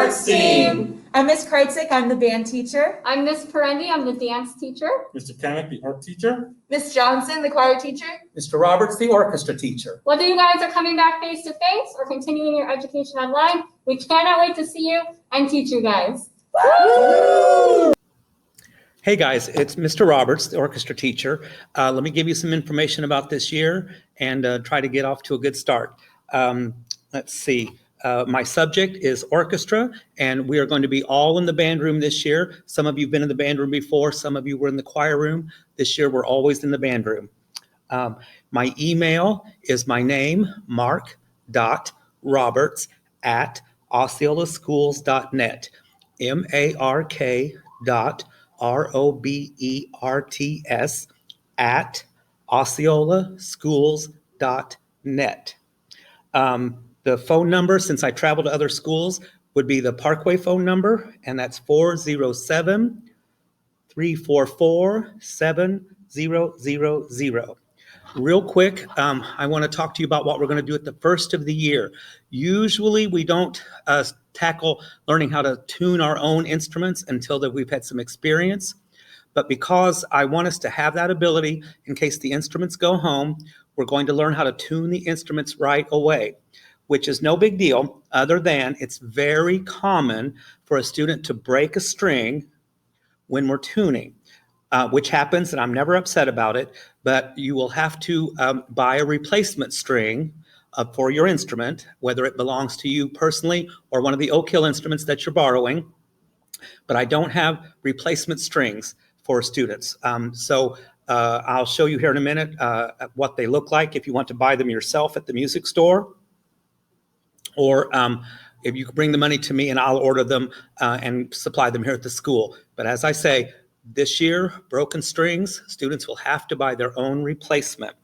arts team. I'm Ms. Kreitzig, I'm the band teacher. I'm Ms. Perendi, I'm the dance teacher. Mr. Kamek, the art teacher. Ms. Johnson, the choir teacher. Mr. Roberts, the orchestra teacher. Whether you guys are coming back face to face or continuing your education online, we cannot wait to see you and teach you guys. Woo! Hey guys, it's Mr. Roberts, the orchestra teacher. Let me give you some information about this year and try to get off to a good start. Let's see. My subject is orchestra, and we are going to be all in the band room this year. Some of you have been in the band room before. Some of you were in the choir room. This year, we're always in the band room. My email is my name, mark.roberts@osceolaschools.net, mark.roberts @osceolaschools.net. The phone number, since I travel to other schools, would be the Parkway phone number, and that's 407-344-7000. Real quick, I want to talk to you about what we're going to do at the first of the year. Usually we don't tackle learning how to tune our own instruments until that we've had some experience. But because I want us to have that ability in case the instruments go home, we're going to learn how to tune the instruments right away, which is no big deal other than it's very common for a student to break a string when we're tuning, which happens, and I'm never upset about it, but you will have to buy a replacement string for your instrument, whether it belongs to you personally or one of the Oak Hill instruments that you're borrowing. But I don't have replacement strings for students. So I'll show you here in a minute what they look like if you want to buy them yourself at the music store. Or if you bring the money to me and I'll order them and supply them here at the school. But as I say, this year, broken strings, students will have to buy their own replacement.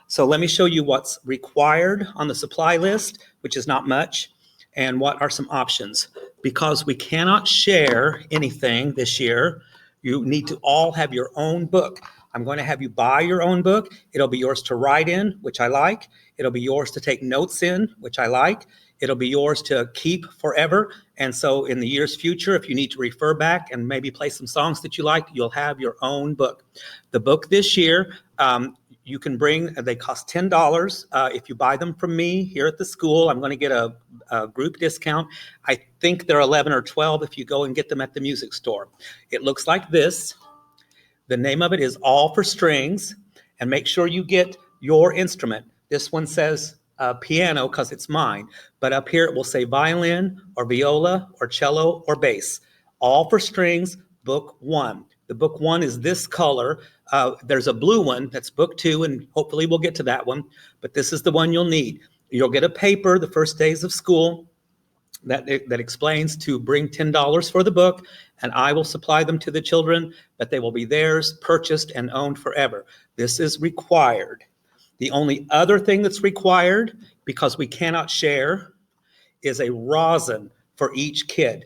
So let me show you what's required on the supply list, which is not much, and what are some options. Because we cannot share anything this year, you need to all have your own book. I'm going to have you buy your own book. It'll be yours to write in, which I like. It'll be yours to take notes in, which I like. It'll be yours to keep forever. And so in the year's future, if you need to refer back and maybe play some songs that you like, you'll have your own book. The book this year, you can bring, they cost $10. If you buy them from me here at the school, I'm going to get a group discount. I think they're 11 or 12 if you go and get them at the music store. It looks like this. The name of it is All for Strings, and make sure you get your instrument. This one says piano because it's mine, but up here it will say violin or viola or cello or bass. All for Strings, book 1. The book 1 is this color. There's a blue one that's book 2, and hopefully we'll get to that one, but this is the one you'll need. You'll get a paper the first days of school that explains to bring $10 for the book, and I will supply them to the children, but they will be theirs, purchased, and owned forever. This is required. The only other thing that's required, because we cannot share, is a rosin for each kid.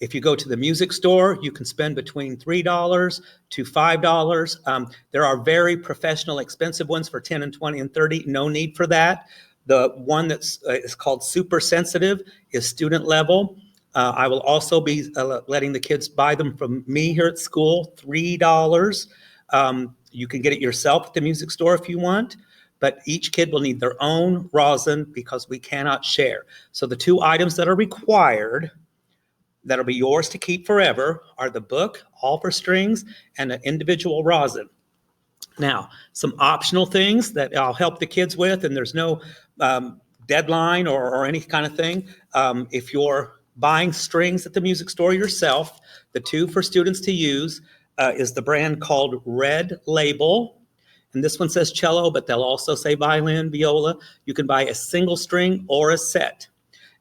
If you go to the music store, you can spend between $3 to $5. There are very professional, expensive ones for $10 and $20 and $30. No need for that. The one that's is called Super Sensitive is student level. I will also be letting the kids buy them from me here at school, $3. You can get it yourself at the music store if you want, but each kid will need their own rosin because we cannot share. So the 2 items that are required that'll be yours to keep forever are the book, All for Strings, and an individual rosin. Now, some optional things that I'll help the kids with, and there's no deadline or any kind of thing. If you're buying strings at the music store yourself, the 2 for students to use is the brand called Red Label. And this one says cello, but they'll also say violin, viola. You can buy a single string or a set.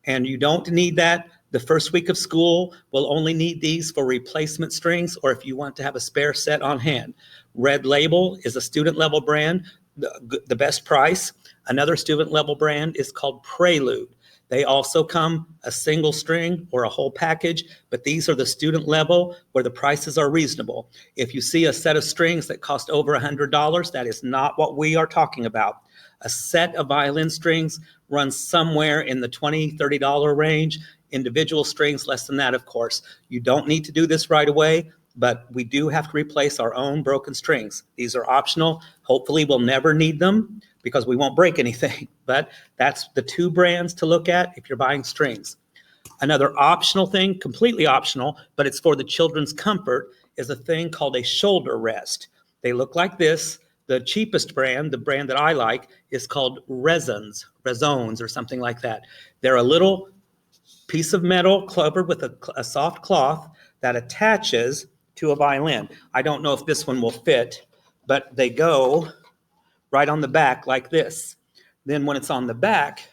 And you don't need that the first week of school. We'll only need these for replacement strings or if you want to have a spare set on hand. Red Label is a student level brand, the best price. Another student level brand is called Prelude. They also come a single string or a whole package, but these are the student level where the prices are reasonable. If you see a set of strings that cost over $100, that is not what we are talking about. A set of violin strings runs somewhere in the $20, $30 range. Individual strings, less than that, of course. You don't need to do this right away, but we do have to replace our own broken strings. These are optional. Hopefully we'll never need them because we won't break anything, but that's the two brands to look at if you're buying strings. Another optional thing, completely optional, but it's for the children's comfort, is a thing called a shoulder rest. They look like this. The cheapest brand, the brand that I like, is called Raisons or something like that. They're a little piece of metal covered with a soft cloth that attaches to a violin. I don't know if this one will fit, but they go right on the back like this. Then when it's on the back,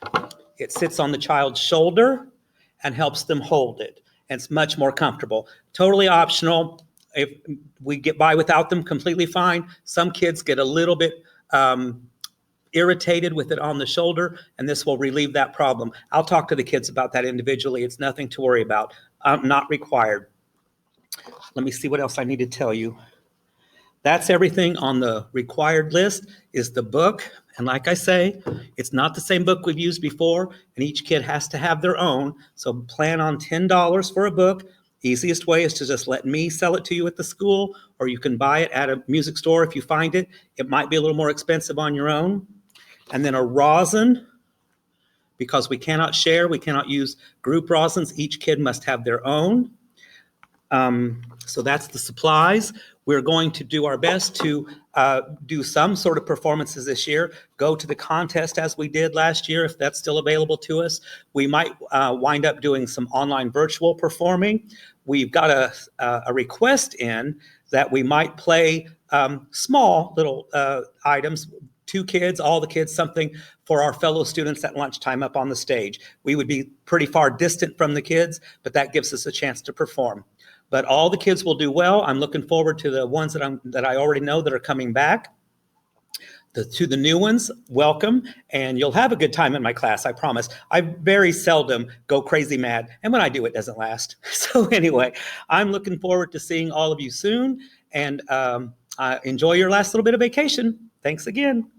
it sits on the child's shoulder and helps them hold it. And it's much more comfortable. Totally optional. If we get by without them, completely fine. Some kids get a little bit irritated with it on the shoulder, and this will relieve that problem. I'll talk to the kids about that individually. It's nothing to worry about. Not required. Let me see what else I need to tell you. That's everything on the required list is the book. And like I say, it's not the same book we've used before, and each kid has to have their own. So plan on $10 for a book. Easiest way is to just let me sell it to you at the school, or you can buy it at a music store if you find it. It might be a little more expensive on your own. And then a rosin, because we cannot share, we cannot use group rosins. Each kid must have their own. So that's the supplies. We're going to do our best to do some sort of performances this year, go to the contest as we did last year, if that's still available to us. We might wind up doing some online virtual performing. We've got a request in that we might play small little items, 2 kids, all the kids, something for our fellow students at lunchtime up on the stage. We would be pretty far distant from the kids, but that gives us a chance to perform. But all the kids will do well. I'm looking forward to the ones that I already know that are coming back. To the new ones, welcome, and you'll have a good time in my class, I promise. I very seldom go crazy mad, and when I do, it doesn't last. So anyway, I'm looking forward to seeing all of you soon, and enjoy your last little bit of vacation. Thanks again.